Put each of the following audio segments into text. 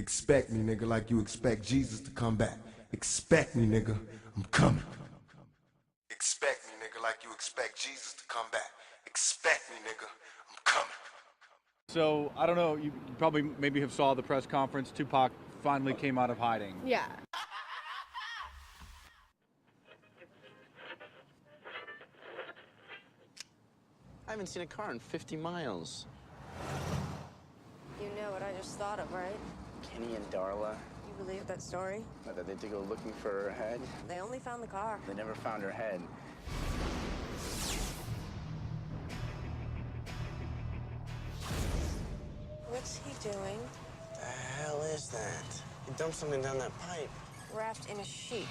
Expect me, nigga, like you expect Jesus to come back. Expect me, nigga, I'm coming. Expect me, nigga, like you expect Jesus to come back. Expect me, nigga, I'm coming. So, I don't know, you probably maybe have saw the press conference. Tupac finally came out of hiding. Yeah. I haven't seen a car in 50 miles. You know what I just thought of, right? Kenny and Darla, You believe that story? that they had to go looking for her head. They only found the car. They never found her head. What's he doing? The hell is that? He dumped something down that pipe. Wrapped in a sheet.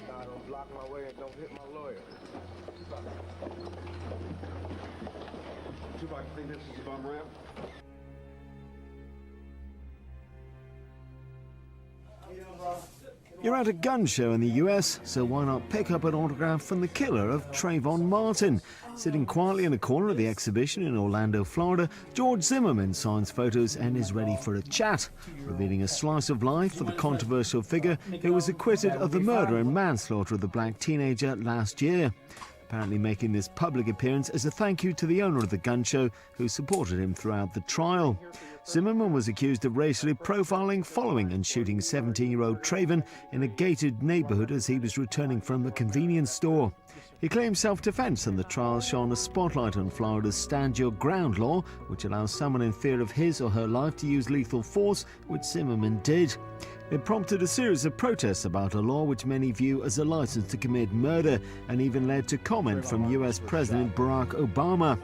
Nah, don't block my way and don't hit my lawyer. Tupac, you think this is a bum ramp? You're at a gun show in the US, so why not pick up an autograph from the killer of Trayvon Martin? Sitting quietly in a corner of the exhibition in Orlando, Florida, George Zimmerman signs photos and is ready for a chat, revealing a slice of life for the controversial figure who was acquitted of the murder and manslaughter of the black teenager last year. Apparently making this public appearance as a thank you to the owner of the gun show who supported him throughout the trial. Zimmerman was accused of racially profiling, following and shooting 17-year-old Trayvon in a gated neighborhood as he was returning from a convenience store. He claimed self-defense, and the trial shone a spotlight on Florida's Stand Your Ground law, which allows someone in fear of his or her life to use lethal force, which Zimmerman did. It prompted a series of protests about a law which many view as a license to commit murder, and even led to comment from US President Barack Obama.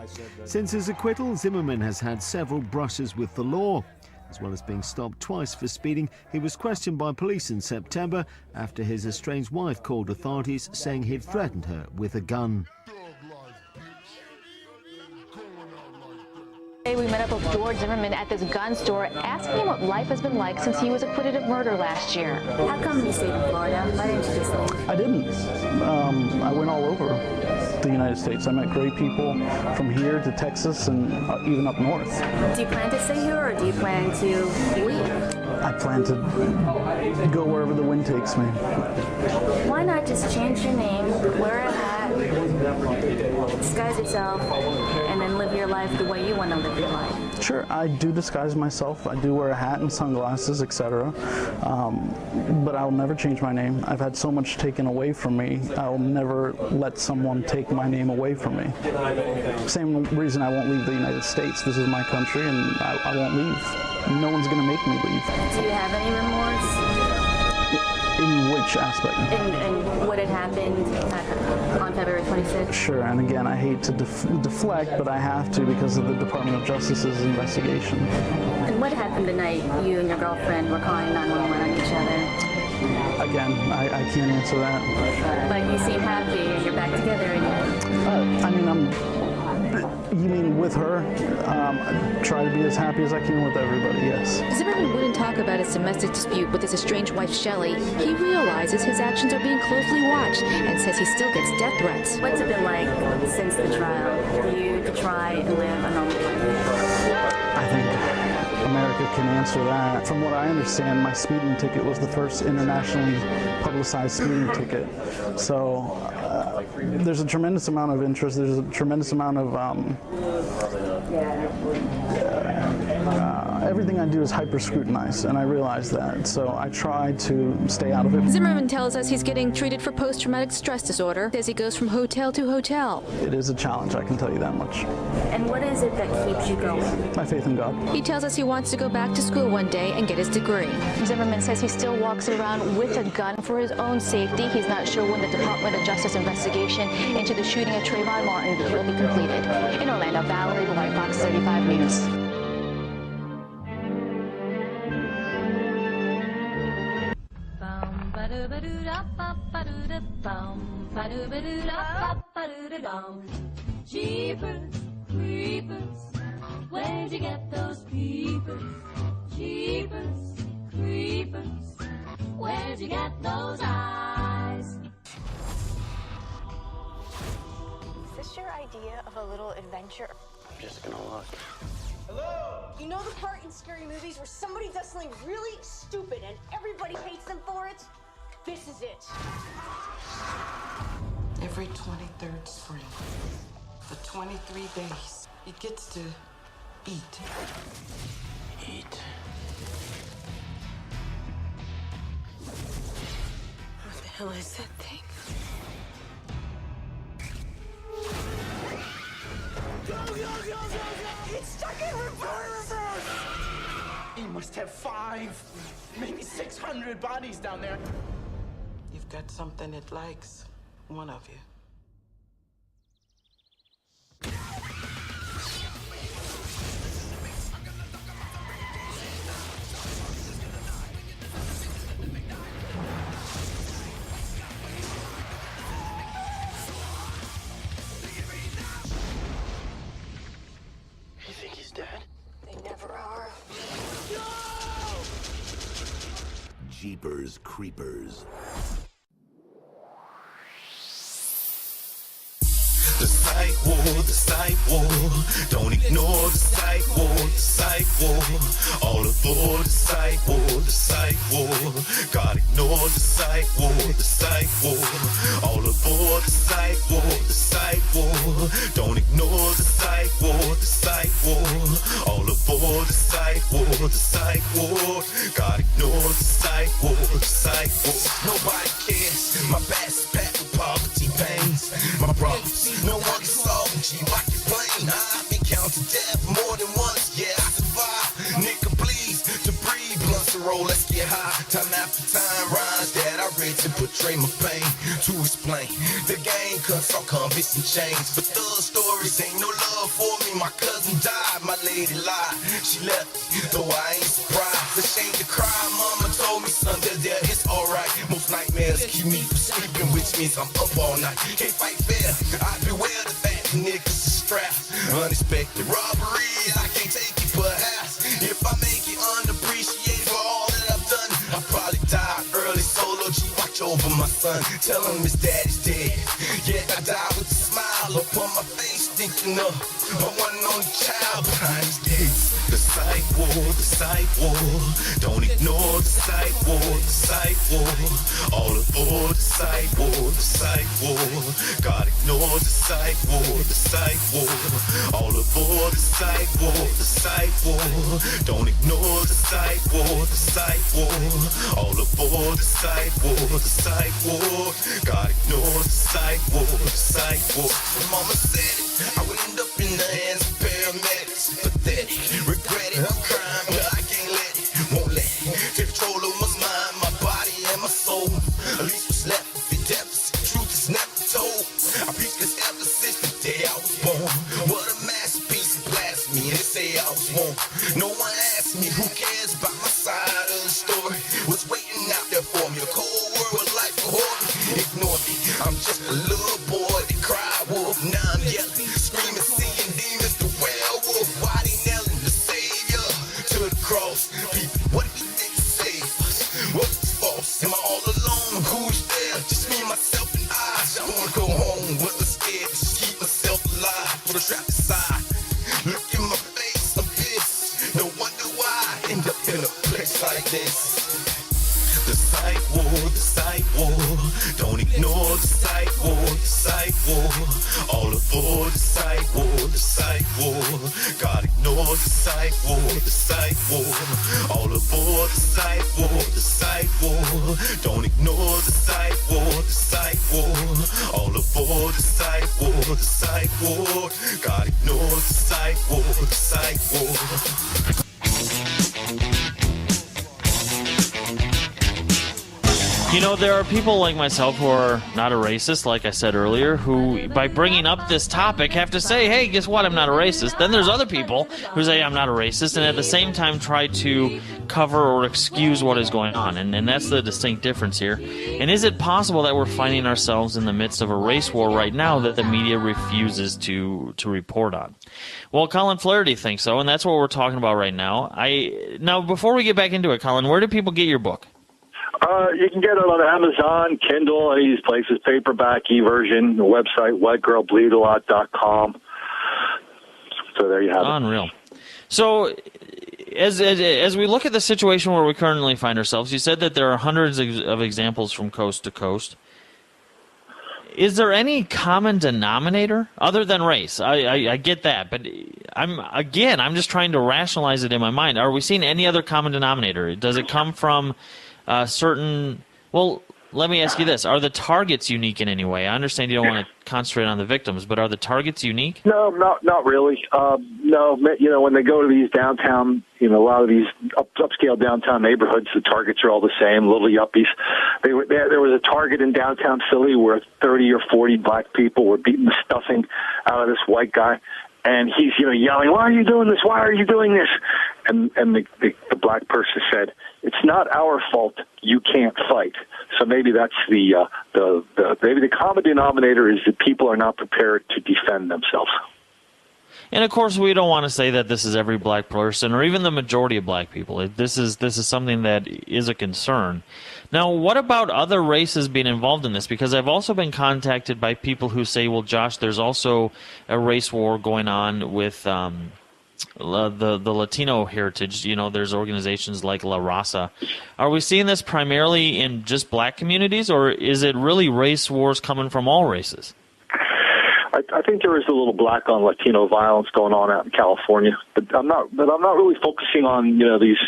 Since his acquittal, Zimmerman has had several brushes with the law. As well as being stopped twice for speeding, he was questioned by police in September after his estranged wife called authorities saying he'd threatened her with a gun. Today we met up with George Zimmerman at this gun store, asking him what life has been like since he was acquitted of murder last year. How come you stayed in Florida? Why didn't you just leave? I didn't. I went all over the United States. I met great people from here to Texas and even up north. Do you plan to stay here or do you plan to leave? I plan to go wherever the wind takes me. Why not just change your name, wear a hat, disguise yourself, and then live your life the way you want to live your life? Sure, I do disguise myself. I do wear a hat and sunglasses, etc. But I'll never change my name. I've had so much taken away from me. I'll never let someone take my name away from me. Same reason I won't leave the United States. This is my country, and I won't leave. No one's going to make me leave. Do you have any remorse? In which aspect? In what had happened on February 26th? Sure, and again, I hate to deflect, but I have to because of the Department of Justice's investigation. And what happened the night you and your girlfriend were calling 911 on each other? Again, I can't answer that. But you seem happy and you're back together again. I mean, you mean with her? I try to be as happy as I can with everybody, yes. Zimmerman wouldn't talk about his domestic dispute with his estranged wife, Shelley. He realizes his actions are being closely watched and says he still gets death threats. What's it been like since the trial for you to try and live a normal life? I think America can answer that. From what I understand, my speeding ticket was the first internationally publicized speeding ticket. So there's a tremendous amount of interest. There's a tremendous amount of everything I do is hyper-scrutinized, and I realize that, so I try to stay out of it. Zimmerman tells us he's getting treated for post-traumatic stress disorder as he goes from hotel to hotel. It is a challenge, I can tell you that much. And what is it that keeps you going? My faith in God. He tells us he wants to go back to school one day and get his degree. Zimmerman says he still walks around with a gun for his own safety. He's not sure when the Department of Justice investigation into the shooting of Trayvon Martin will be completed. In Orlando, Valerie White, Fox 35 News. Jeepers, creepers, where'd you get those peepers? Jeepers, creepers, where'd you get those eyes? Is this your idea of a little adventure? I'm just gonna look. Hello? You know the part in scary movies where somebody does something really stupid and everybody hates them for it? This is it. Every 23rd spring, for 23 days, it gets to eat. Eat. What the hell is that thing? It's stuck in reverse! He must have 5, maybe 600 bodies down there. You've got something it likes, one of you. You think he's dead? They never are. Jeepers Creepers. The psych ward, don't ignore the psych ward, all aboard the psych ward, God ignore the psych ward, all aboard the psych ward, don't ignore the psych ward, all aboard the psych ward, God ignore the psych ward, nobody cares, my back's packed with poverty pains, my problems. No one can solve them, G, I can blame. I've been counting death more than once, yeah, I survived. Nigga, please, to breathe, blunts to roll, let's get high. Time after time, rhymes that I read to portray my pain, to explain. The game cuts all convicts and chains, but thug stories ain't no love for me. My cousin died, my lady lied, she left me, though I ain't surprised. Ashamed to cry, mama told me, son, there, it's alright. Most nightmares keep me from sleeping, which means I'm up all night. Can't fight fair, I beware the fact niggas are strapped. Unexpected robberies, I can't take it perhaps. If I make it unappreciated for all that I've done, I'll probably die early. Solo G, watch over my son, tell him his daddy's dead. Yet I die with a smile upon my face, thinking of my one and only child behind his gates. The psych ward, don't ignore the psych ward, all aboard the psych ward, God ignore the psych ward, all aboard the psych ward, don't ignore the psych ward, all aboard the psych ward, God ignore the psych ward, when mama said it, I would end up in the hands of paramedics, pathetic, regret it, I'm crying, but I can't let it, won't let it, take control of my mind, my body and my soul, at least what's left of the deficit, truth is never told, I preach this ever since the day I was born, what a masterpiece of blasphemy, and they say I was wrong, no one asked me, who cares about my side of the story, what's waiting out there for me, a cold world, life for me, ignore me, I'm just a little boy that cried wolf, now I'm yelling, screaming, seeing demons, the werewolf, why they nailing the savior to the cross, people, what do you think to save us, what's false, am I all alone, who's there, just me, myself, and I wanna go home, wasn't scared, just keep myself alive, for the trap aside, look in my face, I'm pissed, no wonder why I end up in a place like this. The psych ward, the psych ward. Don't ignore the psych ward, the psych ward. All aboard the psych ward, the psych ward. Gotta ignore the psych ward, the psych ward. All aboard the psych ward, the psych ward. Don't ignore the psych ward, the psych ward. All aboard the psych ward, the psych ward. Gotta ignore the psych ward, the psych ward. You know, there are people like myself who are not a racist, like I said earlier, who, by bringing up this topic, have to say, hey, guess what, I'm not a racist. Then there's other people who say I'm not a racist, and at the same time try to cover or excuse what is going on. And that's the distinct difference here. And is it possible that we're finding ourselves in the midst of a race war right now that the media refuses to report on? Well, Colin Flaherty thinks so, and that's what we're talking about right now. Now, before we get back into it, Colin, where do people get your book? You can get it on Amazon, Kindle, any of these places, paperback, e-version, the website, whitegirlbleedalot.com. So there you have it. Unreal. So as we look at the situation where we currently find ourselves, you said that there are hundreds of examples from coast to coast. Is there any common denominator other than race? I get that, but I'm just trying to rationalize it in my mind. Are we seeing any other common denominator? Does it come from certain... Well, let me ask you this. Are the targets unique in any way? I understand you don't want to concentrate on the victims, but are the targets unique? No, not really. No, you know, when they go to these downtown, you know, a lot of these upscale downtown neighborhoods, the targets are all the same, little yuppies. There was a target in downtown Philly where 30 or 40 black people were beating the stuffing out of this white guy. And he's, you know, yelling, "Why are you doing this? Why are you doing this?" And the black person said, "It's not our fault. You can't fight." So maybe that's maybe the common denominator is that people are not prepared to defend themselves. And of course, we don't want to say that this is every black person or even the majority of black people. This is something that is a concern. Now, what about other races being involved in this? Because I've also been contacted by people who say, well, Josh, there's also a race war going on with the Latino heritage. You know, there's organizations like La Raza. Are we seeing this primarily in just black communities, or is it really race wars coming from all races? I think there is a little black on Latino violence going on out in California, but I'm not really focusing on these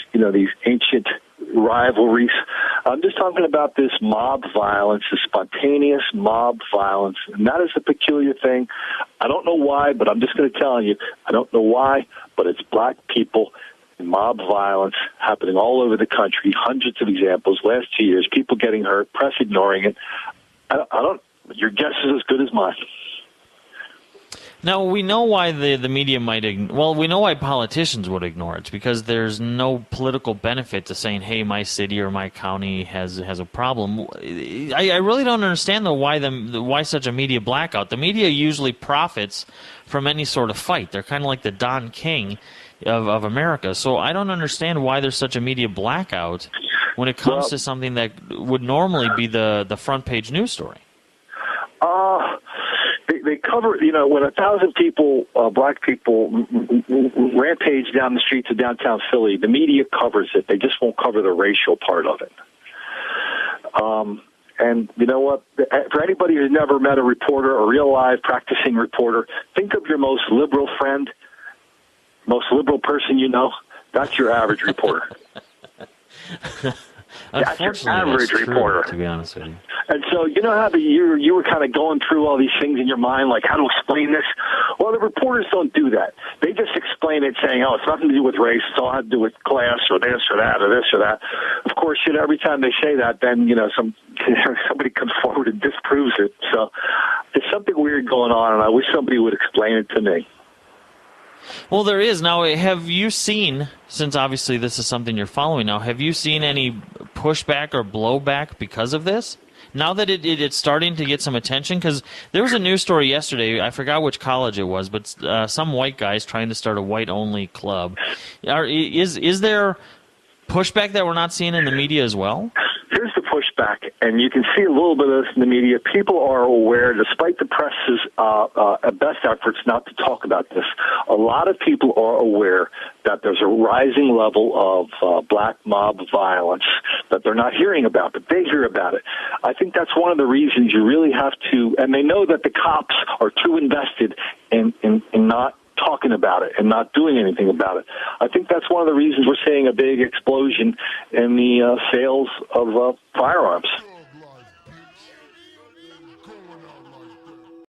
ancient rivalries. I'm just talking about this mob violence, the spontaneous mob violence, and that is a peculiar thing. I don't know why, but I'm just going to tell you, I don't know why, but it's black people and mob violence happening all over the country. Hundreds of examples last 2 years, people getting hurt, press ignoring it. Your guess is as good as mine. Now, we know why the media might we know why politicians would ignore it, because there's no political benefit to saying, hey, my city or my county has a problem. I really don't understand, though, why such a media blackout. The media usually profits from any sort of fight. They're kind of like the Don King of America. So I don't understand why there's such a media blackout when it comes to something that would normally be the front page news story. They cover, you know, when 1,000 people, black people, rampage down the streets of downtown Philly, the media covers it. They just won't cover the racial part of it. And you know what? For anybody who's never met a reporter, a real live practicing reporter, think of your most liberal friend, most liberal person you know. That's your average reporter. That's your average reporter, to be honest with you. And so, you know how you were kind of going through all these things in your mind, like how to explain this? Well, the reporters don't do that. They just explain it saying, oh, it's nothing to do with race, it's all had to do with class or this or that or this or that. Of course, you know, every time they say that, then, you know, somebody comes forward and disproves it. So there's something weird going on, and I wish somebody would explain it to me. Well, there is. Now, have you seen, since obviously this is something you're following now, have you seen any pushback or blowback because of this? Now that it's starting to get some attention, because there was a news story yesterday, I forgot which college it was, but some white guys trying to start a white-only club. Is there pushback that we're not seeing in the media as well? Here's the pushback. back, and you can see a little bit of this in the media. People are aware, despite the press's best efforts not to talk about this, a lot of people are aware that there's a rising level of black mob violence that they're not hearing about, but they hear about it. I think that's one of the reasons you really have to, and they know that the cops are too invested in not talking about it and not doing anything about it. I think that's one of the reasons we're seeing a big explosion in the sales of firearms.